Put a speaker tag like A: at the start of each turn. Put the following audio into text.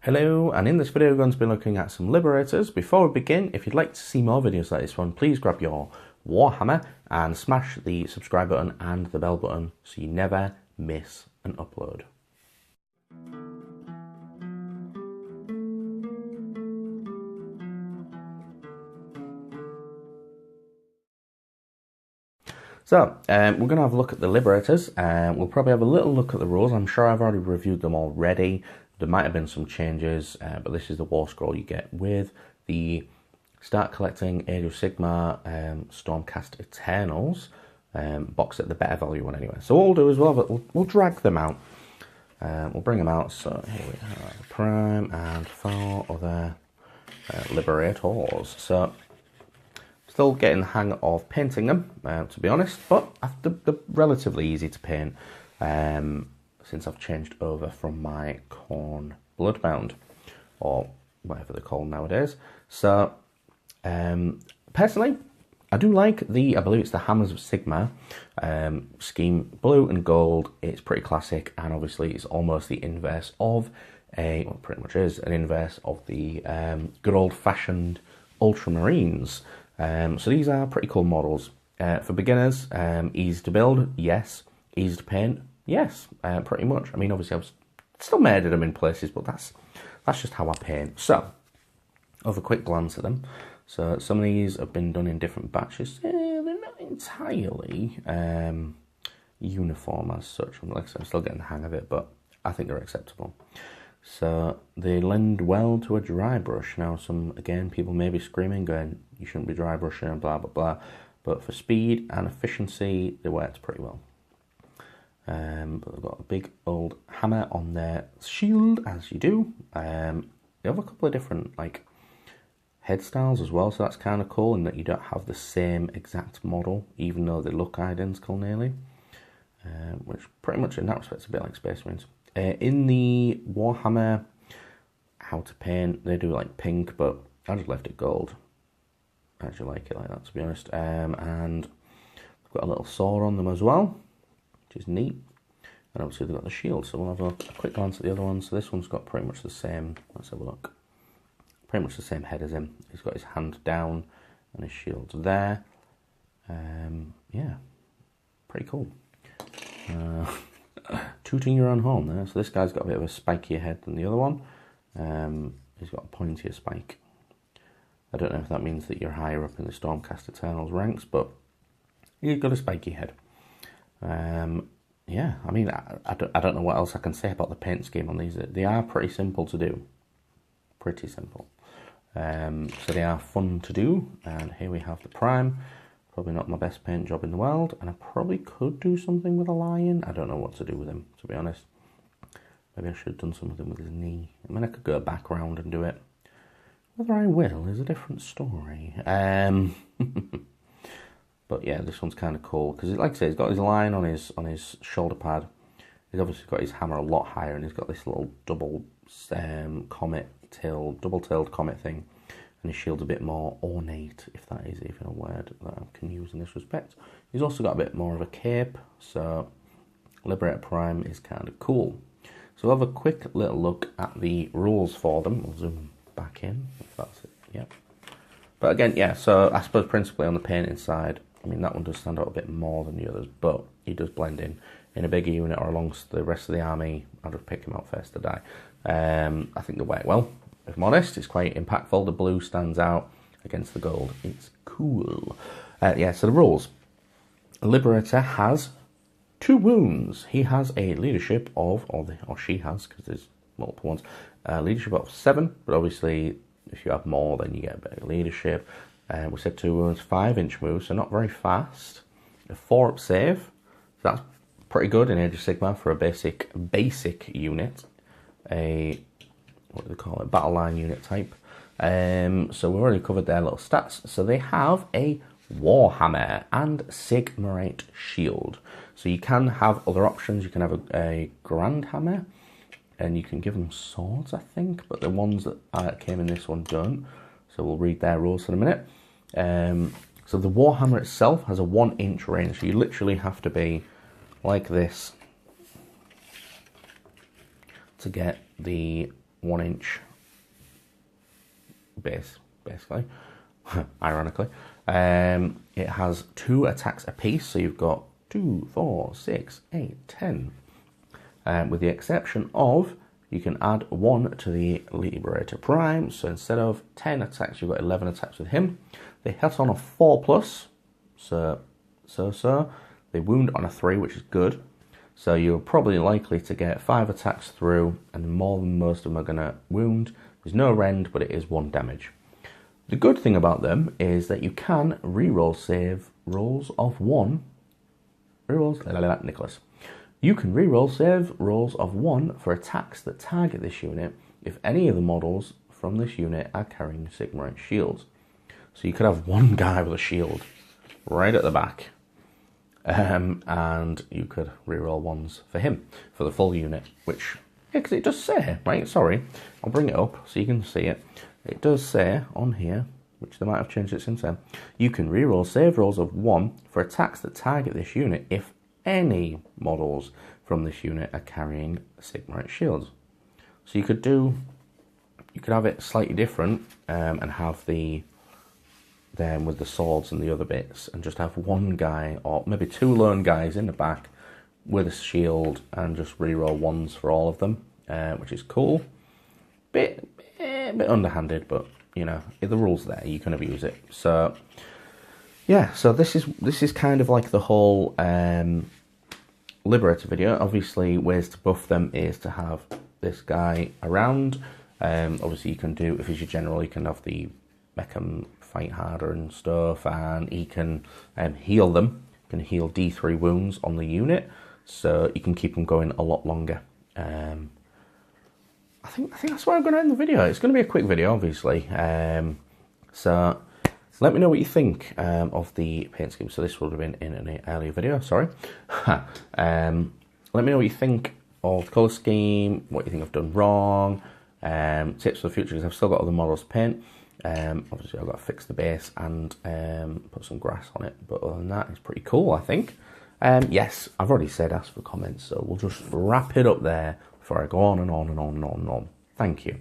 A: Hello, and in this video we're going to be looking at some Liberators. Before we begin, if you'd like to see more videos like this one, please grab your Warhammer and smash the subscribe button and the bell button so you never miss an upload. So, we're going to have a look at the Liberators. We'll probably have a little look at the rules. I'm sure I've already reviewed them already. There might have been some changes, but this is the Warscroll you get with the Start Collecting Age of Sigmar Stormcast Eternals box at the better value one anyway. So what we'll do is we'll drag them out. We'll bring them out. So here we have Prime and 4 other Liberators. So still getting the hang of painting them, to be honest, but they're relatively easy to paint. Since I've changed over from my Khorne Bloodbound, or whatever they're called nowadays. So, personally, I do like I believe it's the Hammers of Sigmar scheme, blue and gold. It's pretty classic, and obviously it's almost the inverse of pretty much is an inverse of the good old-fashioned Ultramarines. So these are pretty cool models. For beginners, easy to build, yes. Easy to paint, yes, pretty much. I mean, obviously, I've still murdered them in places, but that's just how I paint. So, have a quick glance at them. So, some of these have been done in different batches. They're not entirely uniform as such. Like I said, I'm still getting the hang of it, but I think they're acceptable. So, they lend well to a dry brush. Now, again, people may be screaming, going, you shouldn't be dry brushing and blah, blah, blah. But for speed and efficiency, they worked pretty well. But they've got a big old hammer on their shield, as you do. They have a couple of different head styles as well, so that's kind of cool in that you don't have the same exact model, even though they look identical nearly. Which pretty much in that respect is a bit like Space Marines. In the Warhammer How to Paint, they do pink, but I just left it gold. I actually like it like that, to be honest. And they've got a little sword on them as well, which is neat. And obviously they've got the shield, so we'll have a quick glance at the other one. So this one's got pretty much the same, let's have a look, pretty much the same head as him. He's got his hand down and his shield's there. Yeah, pretty cool. Tooting your own horn there. So this guy's got a bit of a spikier head than the other one. He's got a pointier spike. I don't know if that means that you're higher up in the Stormcast Eternals ranks, but he's got a spiky head. Yeah, I mean, I don't know what else I can say about the paint scheme on these. They are pretty simple to do. Pretty simple. So they are fun to do. And here we have the Prime. Probably not my best paint job in the world. And I probably could do something with a lion. I don't know what to do with him, to be honest. Maybe I should have done something with his knee. I mean, I could go back round and do it. Whether I will is a different story. But yeah, this one's kind of cool because, like I say, he's got his line on his shoulder pad. He's obviously got his hammer a lot higher, and he's got this little double-tailed comet thing, and his shield's a bit more ornate, if that is even a word that I can use in this respect. He's also got a bit more of a cape, so Liberator Prime is kind of cool. So we'll have a quick little look at the rules for them. We'll zoom back in, if that's it, yeah. But again, yeah, so I suppose principally on the painting side, I mean, that one does stand out a bit more than the others, but he does blend in a bigger unit or amongst the rest of the army. I'll just pick him out first to die. I think they work well, if I'm honest. It's quite impactful. The blue stands out against the gold. It's cool. Yeah, so the rules. A Liberator has 2 wounds. He has a leadership of, or she has, because there's multiple ones, leadership of 7, but obviously if you have more, then you get a better leadership. We said 2 wounds, 5-inch moves, so not very fast. A 4-up save, so that's pretty good in Age of Sigmar for a basic unit. What do they call it? Battle line unit type. So we've already covered their little stats. So they have a Warhammer and Sigmarite shield. So you can have other options. You can have a Grand Hammer, and you can give them swords, I think, but the ones that came in this one don't. So we'll read their rules in a minute. So the Warhammer itself has a 1-inch range, so you literally have to be like this to get the 1 inch base, basically, ironically. It has 2 attacks apiece, so you've got 2, 4, 6, 8, 10. With the exception of, you can add 1 to the Liberator Prime, so instead of 10 attacks, you've got 11 attacks with him. They hit on a 4+, so. They wound on a 3, which is good. So you're probably likely to get 5 attacks through, and more than most of them are going to wound. There's no rend, but it is 1 damage. The good thing about them is that you can reroll save rolls of 1. Rerolls, Nicholas. You can reroll save rolls of 1 for attacks that target this unit if any of the models from this unit are carrying Sigmar shields. So you could have one guy with a shield right at the back. And you could reroll 1s for him, for the full unit, which, yeah, because it does say, right, sorry, I'll bring it up so you can see it. It does say on here, which they might have changed it since then, you can reroll save rolls of 1 for attacks that target this unit if any models from this unit are carrying Sigmar shields. So you could have it slightly different, and have them with the swords and the other bits, and just have 1 guy or maybe 2 lone guys in the back with a shield and just reroll 1s for all of them, which is cool. Bit underhanded, but you know, the rule's there, you can abuse it. So yeah, so this is kind of like the whole Liberator video. Obviously, ways to buff them is to have this guy around. Obviously, you can do, if he's your general, you can have the make him fight harder and stuff, and he can heal them. You can heal D3 wounds on the unit, so you can keep them going a lot longer. I think that's where I'm going to end the video. It's going to be a quick video, obviously. So let me know what you think of the paint scheme. So this would have been in an earlier video, sorry. Let me know what you think of the colour scheme, what you think I've done wrong, tips for the future, because I've still got other models to paint. Obviously I've got to fix the base and put some grass on it, but other than that, it's pretty cool, I think. Yes, I've already said ask for comments, so we'll just wrap it up there before I go on and on and on and on and on. Thank you.